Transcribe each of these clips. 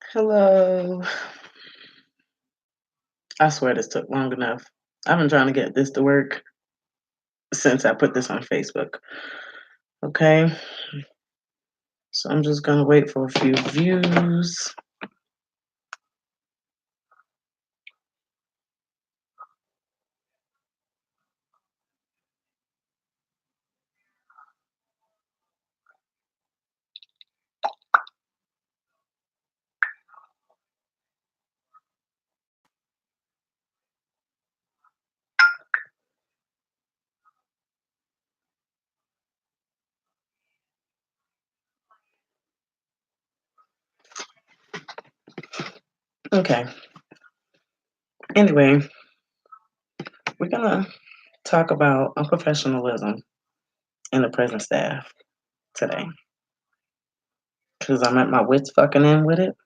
Hello. I swear this took long enough. I've been trying to get this to work since I put this on Facebook. Okay, so I'm just gonna wait for a few views. Okay, anyway, we're gonna talk about unprofessionalism in the prison staff today because I'm at my wits fucking end with it.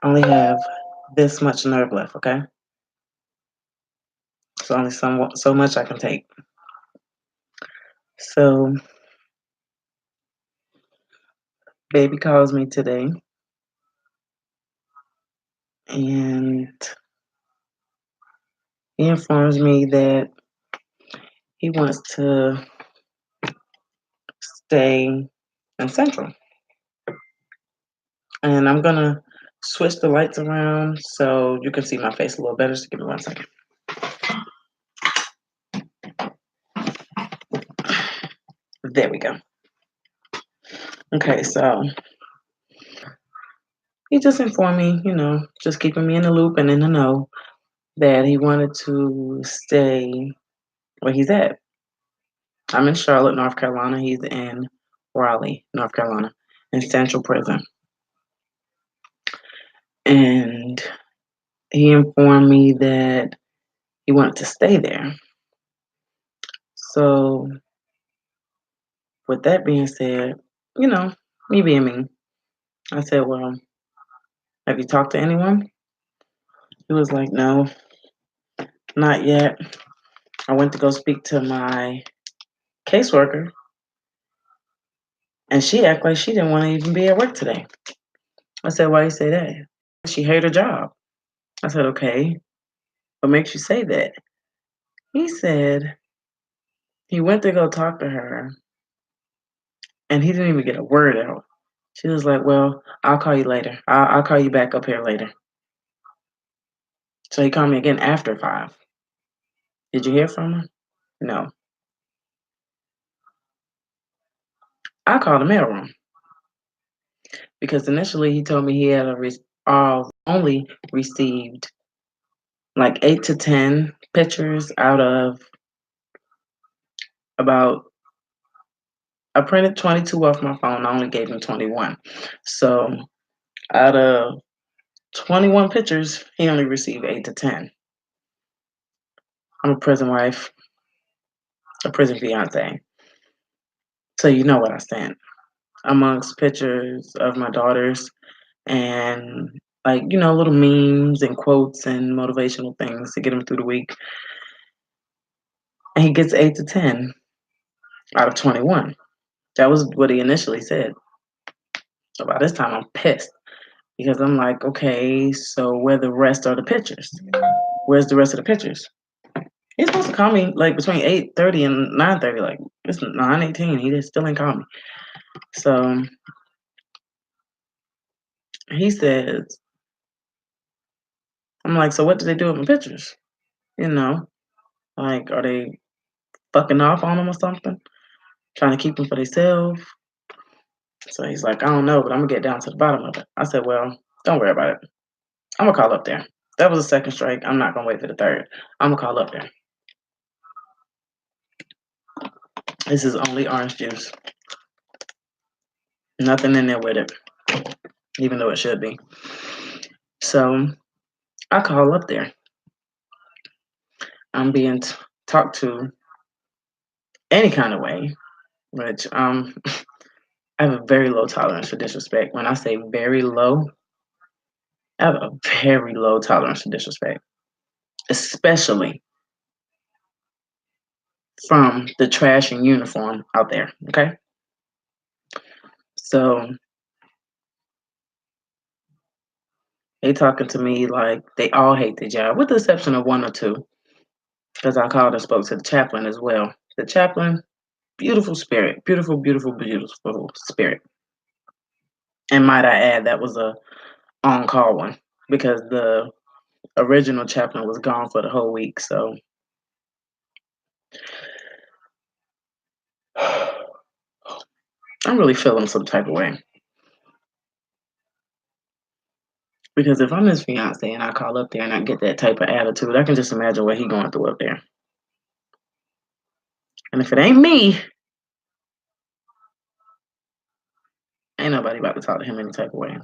I only have this much nerve left, okay? So only so much I can take. So, baby calls me today and he informs me that he wants to stay in Central. And I'm gonna switch the lights around so you can see my face a little better. Just give me 1 second. There we go. Okay, so he just informed me, just keeping me in the loop and in the know that he wanted to stay where he's at. I'm in Charlotte, North Carolina. He's in Raleigh, North Carolina, in Central Prison. And he informed me that he wanted to stay there. So, with that being said, you know, me being me, I said, well, have you talked to anyone? He was like, no, not yet. I went to go speak to my caseworker, and she acted like she didn't want to even be at work today. I said, why you say that? She hated her job. I said, okay, what makes you say that? He said he went to go talk to her, and he didn't even get a word out. She was like, well, I'll call you later. I'll call you back up here later. So he called me again after 5. Did you hear from her? No. I called the mailroom because initially he told me he had only received like 8 to 10 pictures out of about I printed 22 off my phone. I only gave him 21. So out of 21 pictures, he only received 8 to 10. I'm a prison wife, a prison fiance. So you know what I sent. Amongst pictures of my daughters and like, little memes and quotes and motivational things to get him through the week. And he gets 8 to 10 out of 21. That was what he initially said. So by this time, I'm pissed because I'm like, okay, so where the rest are the pictures? Where's the rest of the pictures? He's supposed to call me like between 8:30 and 9:30. Like it's 9:18. He still ain't called me. So he says, I'm like, so what did they do with my pictures? You know, like are they fucking off on them or something? Trying to keep them for themselves? So he's like, I don't know, but I'm gonna get down to the bottom of it. I said, well, don't worry about it. I'm gonna call up there. That was a second strike. I'm not gonna wait for the third. I'm gonna call up there. This is only orange juice. Nothing in there with it, even though it should be. So I call up there. I'm being talked to any kind of way, which I have a very low tolerance for disrespect. When I say very low, I have a very low tolerance for disrespect, especially from the trash and uniform out there. Okay. So They talking to me like they all hate the job, with the exception of one or two, because I called and spoke to the chaplain as well. The chaplain, beautiful spirit, beautiful, beautiful, beautiful spirit. And might I add, that was a on-call one because the original chaplain was gone for the whole week. So I'm really feeling some type of way. Because if I'm his fiance and I call up there and I get that type of attitude, I can just imagine what he going through up there. And if it ain't me, ain't nobody about to talk to him any type of way.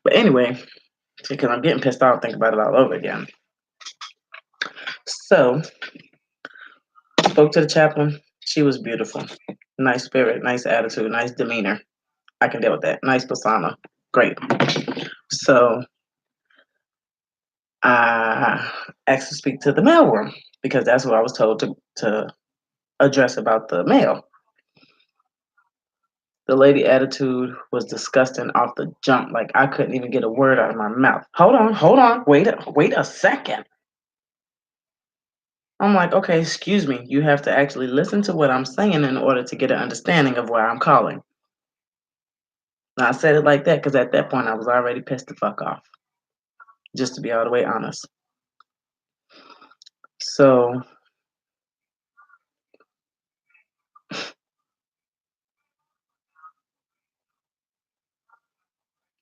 But anyway, because I'm getting pissed off thinking about it all over again. So spoke to the chaplain. She was beautiful. Nice spirit, nice attitude, nice demeanor. I can deal with that. Nice persona. Great. So I asked to speak to the mailroom because that's what I was told to address about the mail. The lady attitude was disgusting off the jump. Like I couldn't even get a word out of my mouth. Hold on, wait a second. I'm like, okay, excuse me. You have to actually listen to what I'm saying in order to get an understanding of why I'm calling. Now I said it like that because at that point I was already pissed the fuck off. Just to be all the way honest. So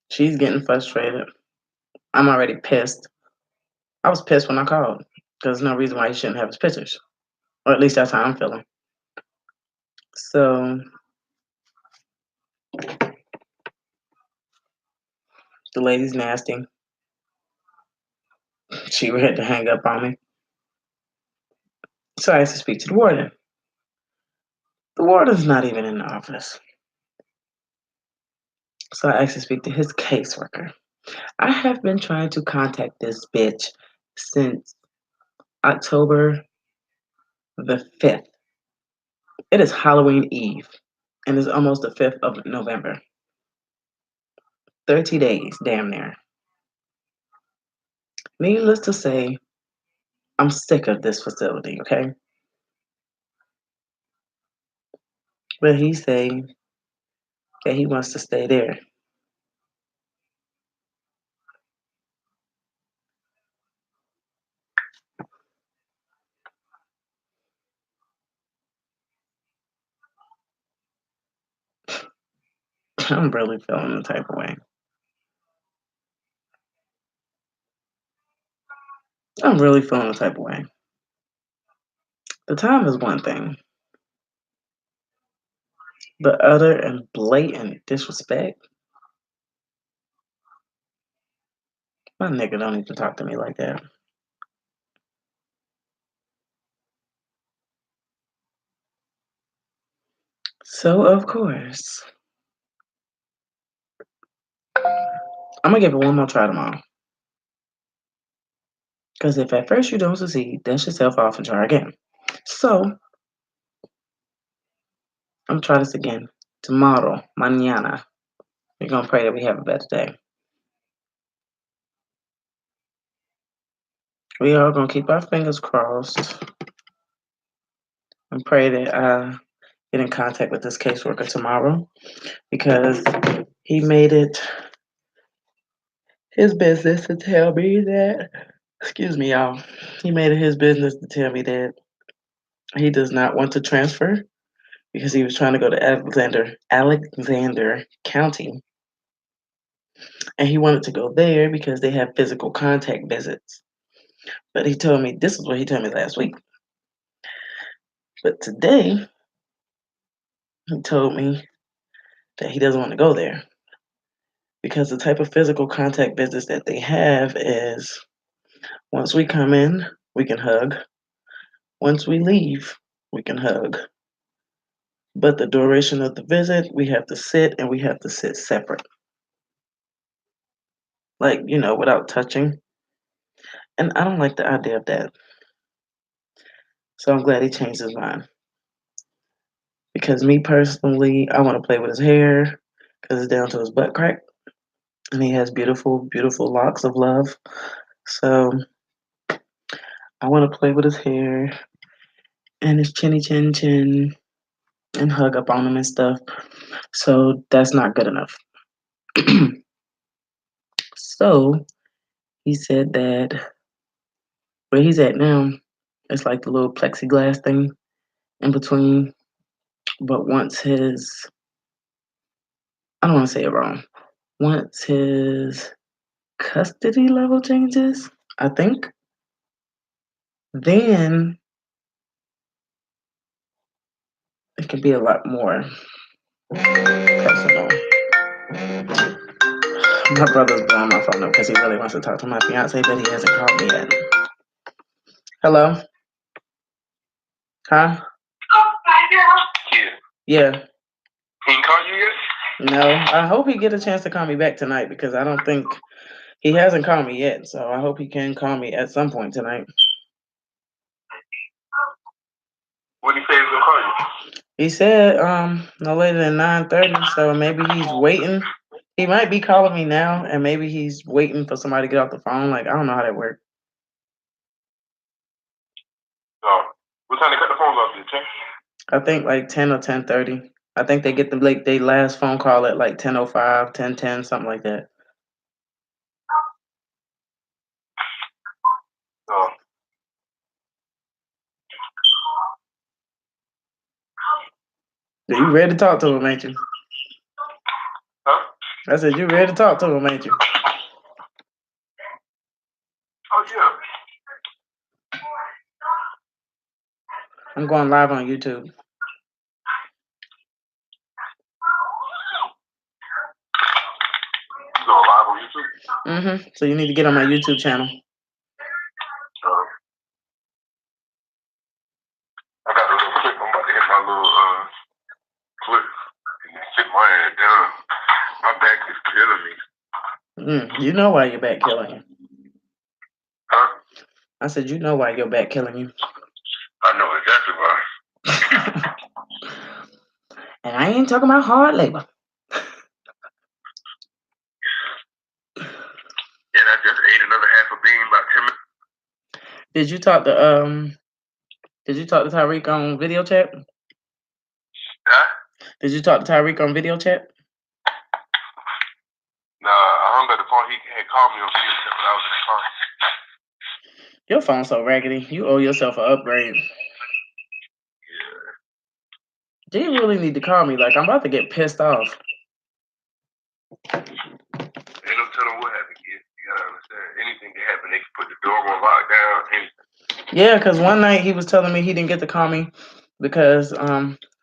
she's getting frustrated. I'm already pissed. I was pissed when I called because there's no reason why he shouldn't have his pictures. Or at least that's how I'm feeling. So the lady's nasty. She had to hang up on me. So I asked to speak to the warden. The warden's not even in the office. So I asked to speak to his caseworker. I have been trying to contact this bitch since October the 5th. It is Halloween Eve, and it's almost the 5th of November. 30 days, damn near. Needless to say, I'm sick of this facility, okay? But he's saying that he wants to stay there. I'm really feeling the type of way. I'm really feeling the type of way. The time is one thing. The utter and blatant disrespect. My nigga don't even talk to me like that. So of course, I'm gonna give it one more try tomorrow. Because if at first you don't succeed, dust yourself off and try again. So I'm gonna try this again tomorrow, mañana. We're gonna pray that we have a better day. We are gonna keep our fingers crossed and pray that I get in contact with this caseworker tomorrow because he made it his business to tell me that, excuse me, y'all. He made it his business to tell me that he does not want to transfer because he was trying to go to Alexander County, and he wanted to go there because they have physical contact visits. But he told me this is what he told me last week. But today he told me that he doesn't want to go there because the type of physical contact visits that they have is once we come in, we can hug. Once we leave, we can hug. But the duration of the visit, we have to sit and we have to sit separate. Like, without touching. And I don't like the idea of that. So I'm glad he changed his mind. Because me personally, I want to play with his hair because it's down to his butt crack. and he has beautiful, beautiful locks of love. So I want to play with his hair and his chinny chin chin and hug up on him and stuff. So that's not good enough. So he said that where he's at now, it's like the little plexiglass thing in between. But once his, I don't want to say it wrong, once his custody level changes, I think, then it could be a lot more personal. My brother's blowing my phone up because he really wants to talk to my fiance, but he hasn't called me yet. Hello? Huh? Yeah. Yeah. He call you yet? No. I hope he get a chance to call me back tonight because I don't think he hasn't called me yet. So I hope he can call me at some point tonight. What did he say he was gonna call you? He said no later than 9:30, so maybe he's waiting. He might be calling me now, and maybe he's waiting for somebody to get off the phone. Like I don't know how that works. What time they cut the phones off? 10? I think like 10 or 10:30. I think they get the like they last phone call at like 10:05, 10:10, something like that. Oh. Yeah, you ready to talk to him, ain't you? Huh? I said you ready to talk to him, ain't you? Oh yeah. I'm going live on YouTube. You going live on YouTube? Mm-hmm. So you need to get on my YouTube channel. I got a little clip. I'm about to hit my little clip and sit my head down. My back is killing me. You know why your back killing you. Huh? I said you know why your back killing you. I know exactly why. And I ain't talking about hard labor. And I just ate another half a bean about 10 minutes. Did you talk to Tyreek on video chat? Huh? Did you talk to Tyreek on video chat? Nah, I hung up the phone. He had called me on video chat, but I was in the car. Your phone's so raggedy. You owe yourself an upgrade. Yeah. You really need to call me. Like I'm about to get pissed off. Ain't no telling what happened, kid. You gotta understand. Anything can happen. They can put the door on lockdown. Anything. Yeah, because one night he was telling me he didn't get to call me because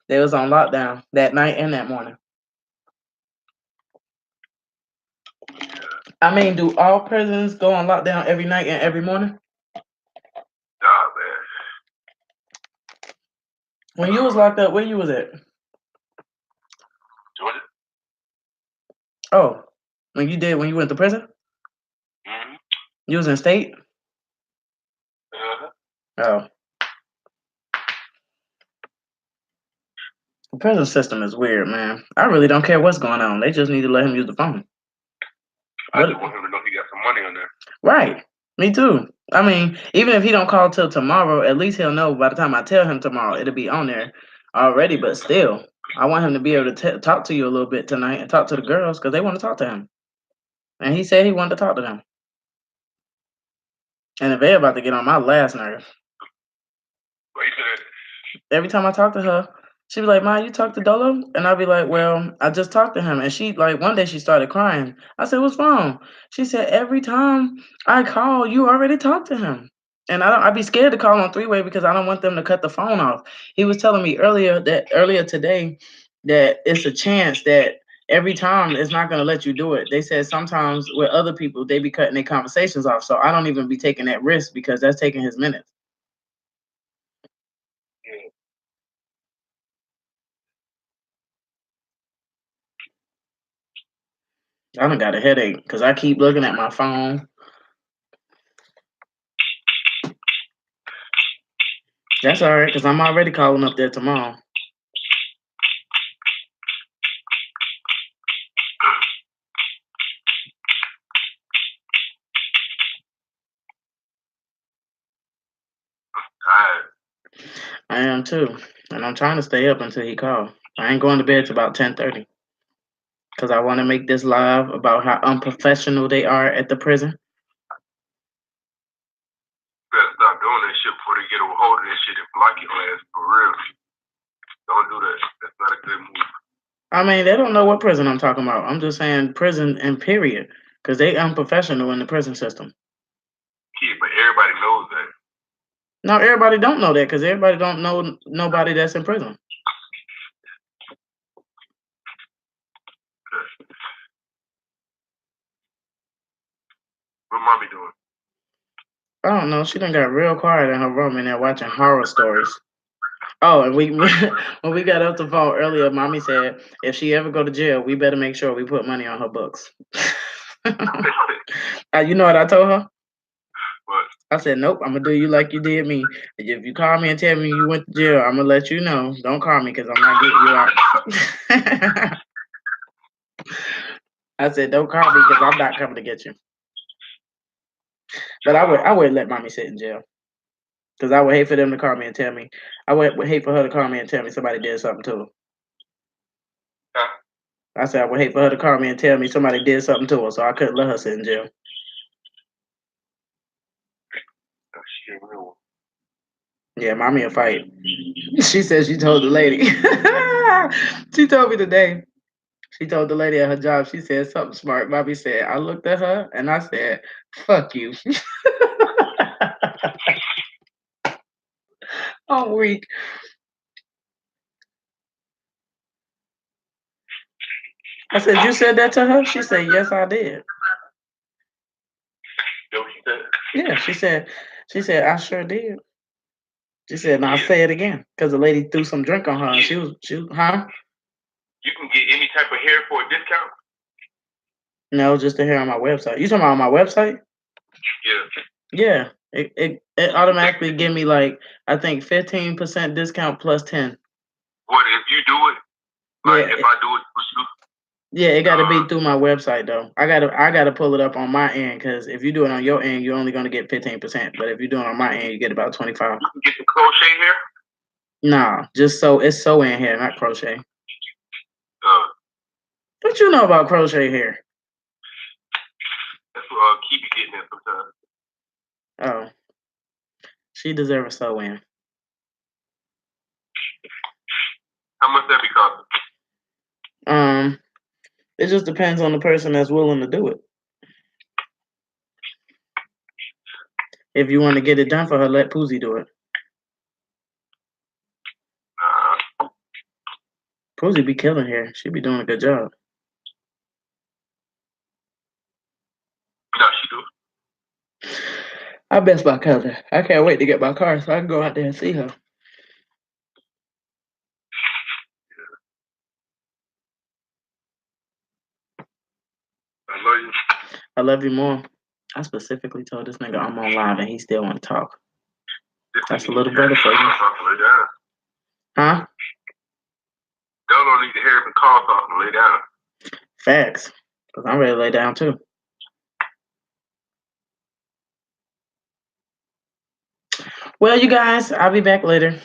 they was on lockdown that night and that morning. I mean, do all prisons go on lockdown every night and every morning? Nah, man. When you was locked up, where you was at? Georgia? Oh, when you went to prison? Mm-hmm. You was in state? Uh-huh. Oh. The prison system is weird, man. I really don't care what's going on. They just need to let him use the phone. I just want him to know he got some money on there. Right. Me too. I mean, even if he don't call till tomorrow, at least he'll know by the time I tell him tomorrow, it'll be on there already. But still, I want him to be able to talk to you a little bit tonight and talk to the girls because they want to talk to him. And he said he wanted to talk to them. And if they about to get on my last nerve. What you said? Every time I talk to her, she be like, "Ma, you talked to Dolo?" And I'll be like, "Well, I just talked to him." And she like one day she started crying. I said, "What's wrong?" She said, "Every time I call, you already talked to him." And I'd be scared to call on three-way because I don't want them to cut the phone off. He was telling me earlier today that it's a chance that every time it's not gonna let you do it. They said sometimes with other people they be cutting their conversations off. So I don't even be taking that risk because that's taking his minutes. I done got a headache because I keep looking at my phone. That's all right because I'm already calling up there tomorrow. Tired. I am too, and I'm trying to stay up until he calls. I ain't going to bed till about 10:30 because I want to make this live about how unprofessional they are at the prison. Better stop doing that shit before they get a hold of that shit and block your ass for real. Don't do that. That's not a good move. I mean, they don't know what prison I'm talking about. I'm just saying prison and period, because they unprofessional in the prison system. Yeah, but everybody knows that. No, everybody don't know that because everybody don't know nobody that's in prison. What mommy doing? I don't know. She done got real quiet in her room and they're watching horror stories. Oh, and we when we got off the phone earlier, mommy said if she ever go to jail, we better make sure we put money on her books. You know what I told her? What? I said, nope, I'm gonna do you like you did me. If you call me and tell me you went to jail, I'm gonna let you know. Don't call me because I'm not getting you out. I said, don't call me because I'm not coming to get you. But I would let mommy sit in jail. Because I would hate for them to call me and tell me. I would hate for her to call me and tell me somebody did something to her. Huh? I said I would hate for her to call me and tell me somebody did something to her, so I couldn't let her sit in jail. She ain't real. Yeah, mommy a fight. She said she told the lady. She told me today. She told the lady at her job, she said something smart. Mommy said, I looked at her and I said, fuck you. I'm weak. I said, you said that to her? She said, yes, I did. You know what she said? Yeah, she said, I sure did. She said, now say it again. Because the lady threw some drink on her. And she was, huh? You can get any type of hair for a discount? No, just to hear on my website. You talking about on my website? Yeah. Yeah. It automatically give me like, I think 15% discount plus 10. What if you do it? Like Yeah. if I do it, what you do? Yeah, it got to be through my website though. I gotta pull it up on my end because if you do it on your end, you're only gonna get 15%. But if you do it on my end, you get about 25. You can get the crochet hair? Nah, just it's sew in hair, not crochet. Uh, What you know about crochet hair? that's what keep you getting it sometimes. Oh, she deserves a sew in. How much that be costing? It just depends on the person that's willing to do it. If you want to get it done for her, let Poozy do it. Poozy be killing hair. She be doing a good job. No, she do. I miss my cousin. I can't wait to get my car so I can go out there and see her. I love you. I love you more. I specifically told this nigga I'm on live and he still want to talk. That's a little brother for you. Huh? Y'all don't need to hear him call off and lay down. Facts. Because I'm ready to lay down too. Well, you guys, I'll be back later.